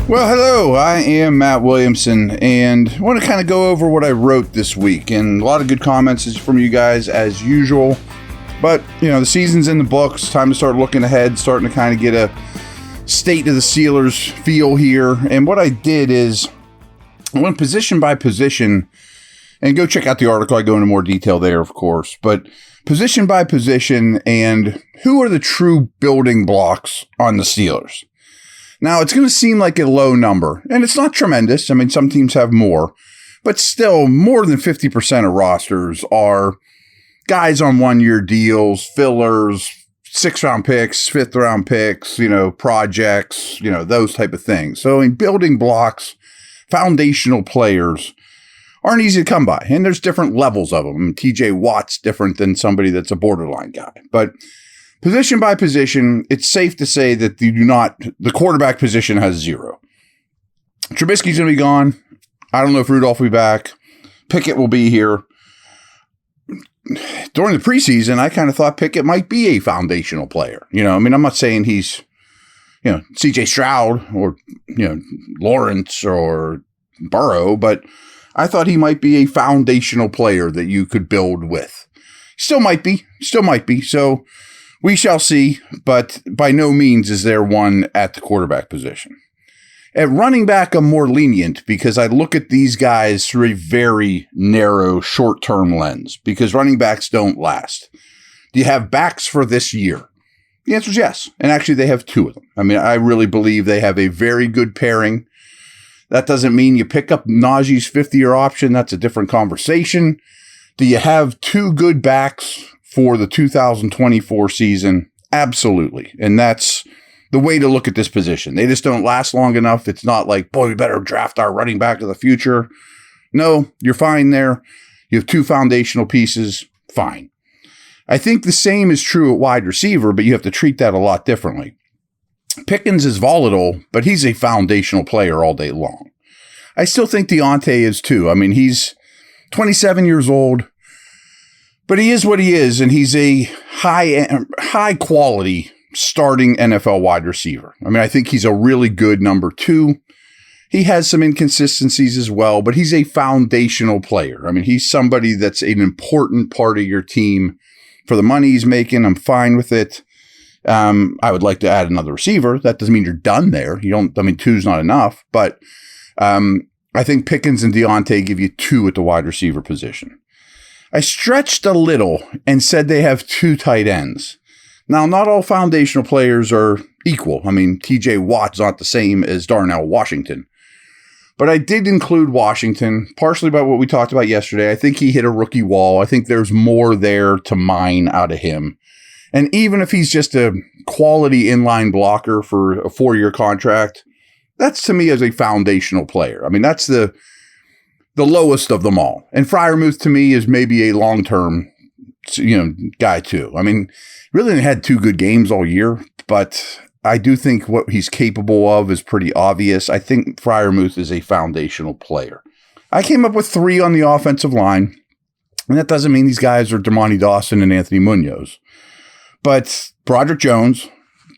Well, hello, I am Matt Williamson, and I want to kind of go over what I wrote this week, and a lot of good comments from you guys as usual, but, the season's in the books, time to start looking ahead, starting to kind of get a state of the Steelers feel here, and what I did is, I went position by position, and go check out the article, I go into more detail there, of course, but position by position, and who are the true building blocks on the Steelers? Now, it's going to seem like a low number, and it's not tremendous. I mean, some teams have more, but still more than 50% of rosters are guys on one-year deals, fillers, 6th-round picks, 5th-round picks, projects, those type of things. So in building blocks, foundational players aren't easy to come by, and there's different levels of them. TJ Watt's different than somebody that's a borderline guy, but position by position, it's safe to say that the quarterback position has 0. Trubisky's going to be gone. I don't know if Rudolph will be back. Pickett will be here. During the preseason, I kind of thought Pickett might be a foundational player. I'm not saying he's, CJ Stroud or, Lawrence or Burrow, but I thought he might be a foundational player that you could build with. Still might be. So, we shall see, but by no means is there one at the quarterback position. At running back, I'm more lenient because I look at these guys through a very narrow, short-term lens because running backs don't last. Do you have backs for this year? The answer is yes, and actually they have 2 of them. I mean, I really believe they have a very good pairing. That doesn't mean you pick up Najee's 5th-year option. That's a different conversation. Do you have 2 good backs for the 2024 season? Absolutely. And that's the way to look at this position. They just don't last long enough. It's not like, boy, we better draft our running back of the future. No, you're fine there. You have 2 foundational pieces. Fine. I think the same is true at wide receiver, but you have to treat that a lot differently. Pickens is volatile, but he's a foundational player all day long. I still think Deontay is too. I mean, he's 27 years old, but he is what he is, and he's a high quality starting NFL wide receiver. I mean, I think he's a really good number 2. He has some inconsistencies as well, but he's a foundational player. I mean, he's somebody that's an important part of your team. For the money he's making, I'm fine with it. I would like to add another receiver. That doesn't mean you're done there. 2's not enough, but I think Pickens and Deontay give you 2 at the wide receiver position. I stretched a little and said they have 2 tight ends. Now, not all foundational players are equal. I mean, TJ Watt's not the same as Darnell Washington. But I did include Washington, partially by what we talked about yesterday. I think he hit a rookie wall. I think there's more there to mine out of him. And even if he's just a quality inline blocker for a 4-year contract, that's to me as a foundational player. I mean, that's the lowest of them all. And Freiermuth to me is maybe a long-term, guy too. I mean, really only had 2 good games all year, but I do think what he's capable of is pretty obvious. I think Freiermuth is a foundational player. I came up with 3 on the offensive line, and that doesn't mean these guys are Dermontti Dawson and Anthony Munoz. But Broderick Jones,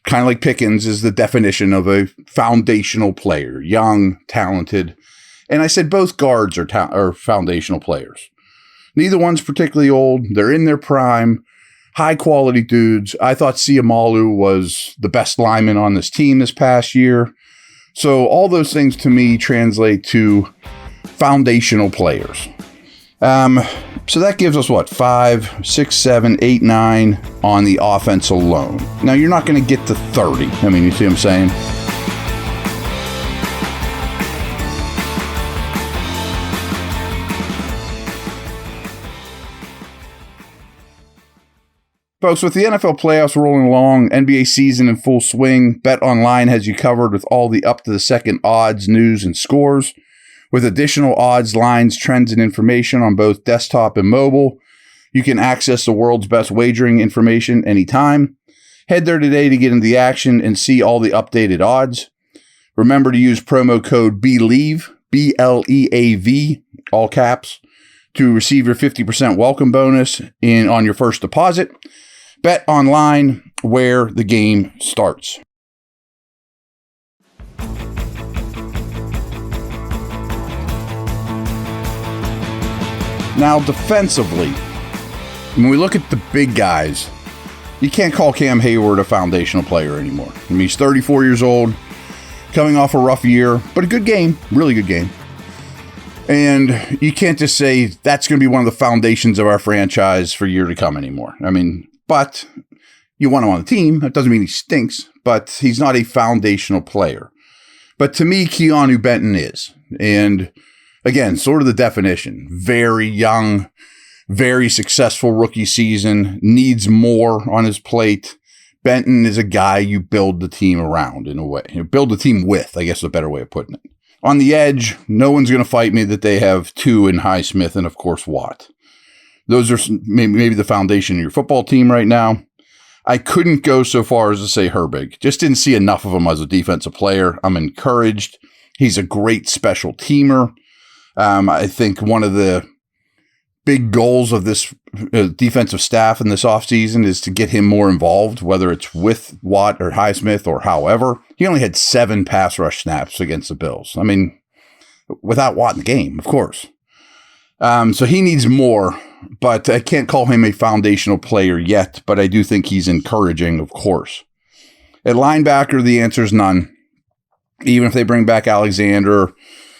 kind of like Pickens, is the definition of a foundational player, young, talented. And I said both guards are foundational players. Neither one's particularly old. They're in their prime. High-quality dudes. I thought Siamalu was the best lineman on this team this past year. So all those things to me translate to foundational players. So that gives us, 5, 6, 7, 8, 9 on the offense alone. Now, you're not going to get to 30. I mean, you see what I'm saying? Folks, with the NFL playoffs rolling along, NBA season in full swing, BetOnline has you covered with all the up-to-the-second odds, news, and scores. With additional odds, lines, trends, and information on both desktop and mobile, you can access the world's best wagering information anytime. Head there today to get into the action and see all the updated odds. Remember to use promo code BELIEVE, BLEAV, all caps, to receive your 50% welcome bonus on your first deposit. Bet online, where the game starts. Now, defensively, when we look at the big guys, you can't call Cam Hayward a foundational player anymore. I mean, he's 34 years old, coming off a rough year, but a good game, really good game. And you can't just say that's going to be one of the foundations of our franchise for year to come anymore. I mean, but you want him on the team. That doesn't mean he stinks, but he's not a foundational player. But to me, Keanu Benton is. And again, sort of the definition. Very young, very successful rookie season, needs more on his plate. Benton is a guy you build the team around in a way. You build the team with, I guess is a better way of putting it. On the edge, no one's going to fight me that they have two in Highsmith and, of course, Watt. Those are maybe the foundation of your football team right now. I couldn't go so far as to say Herbig. Just didn't see enough of him as a defensive player. I'm encouraged. He's a great special teamer. I think one of the big goals of this defensive staff in this offseason is to get him more involved, whether it's with Watt or Highsmith or however. He only had 7 pass rush snaps against the Bills. I mean, without Watt in the game, of course. So he needs more, but I can't call him a foundational player yet, but I do think he's encouraging, of course. At linebacker, the answer is none. Even if they bring back Alexander,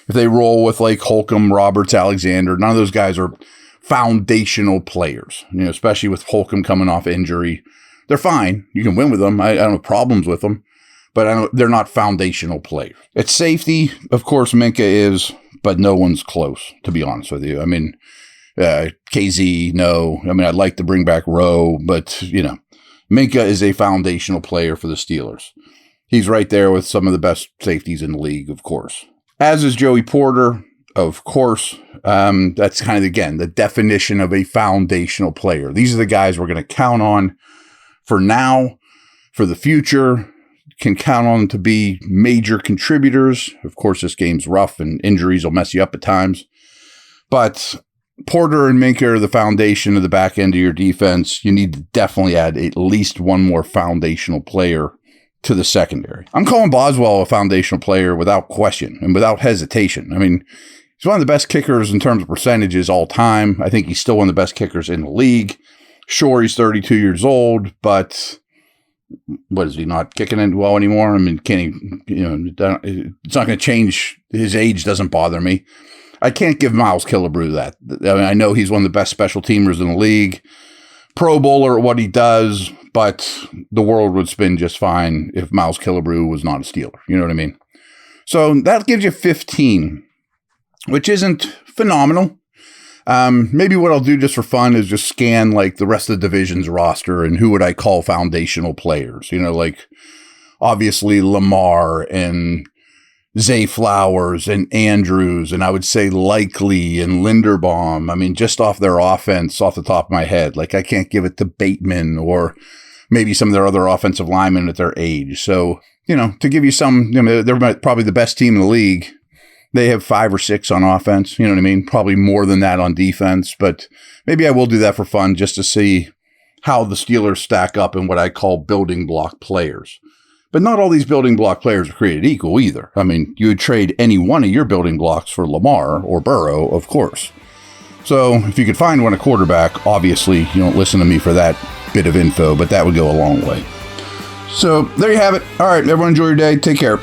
if they roll with like Holcomb, Roberts, Alexander, none of those guys are foundational players, especially with Holcomb coming off injury. They're fine. You can win with them. I don't have problems with them, but they're not foundational players. At safety, of course, Minka is, but no one's close, to be honest with you. I mean, KZ, no. I mean, I'd like to bring back Rowe, but, Minka is a foundational player for the Steelers. He's right there with some of the best safeties in the league, of course. As is Joey Porter, of course. That's kind of, again, the definition of a foundational player. These are the guys we're going to count on for now, for the future, can count on to be major contributors. Of course, this game's rough and injuries will mess you up at times. But Porter and Minka are the foundation of the back end of your defense. You need to definitely add at least one more foundational player to the secondary. I'm calling Boswell a foundational player without question and without hesitation. I mean, he's one of the best kickers in terms of percentages all time. I think he's still one of the best kickers in the league. Sure, he's 32 years old, but what is he not kicking it well anymore? I mean, can he, it's not going to change. His age doesn't bother me. I can't give Miles Killebrew that. I mean, I know he's one of the best special teamers in the league. Pro Bowler at what he does, but the world would spin just fine if Miles Killebrew was not a Steeler. You know what I mean? So that gives you 15, which isn't phenomenal. Maybe what I'll do just for fun is just scan like the rest of the division's roster and who would I call foundational players? Like obviously Lamar and Zay Flowers and Andrews, and I would say Likely and Linderbaum. I mean, just off their offense, off the top of my head, like I can't give it to Bateman or maybe some of their other offensive linemen at their age. So, to give you some, they're probably the best team in the league. They have 5 or 6 on offense. You know what I mean? Probably more than that on defense, but maybe I will do that for fun just to see how the Steelers stack up in what I call building block players. But not all these building block players are created equal either. I mean, you would trade any one of your building blocks for Lamar or Burrow, of course. So if you could find one a quarterback, obviously you don't listen to me for that bit of info, but that would go a long way. So there you have it. All right, everyone enjoy your day. Take care.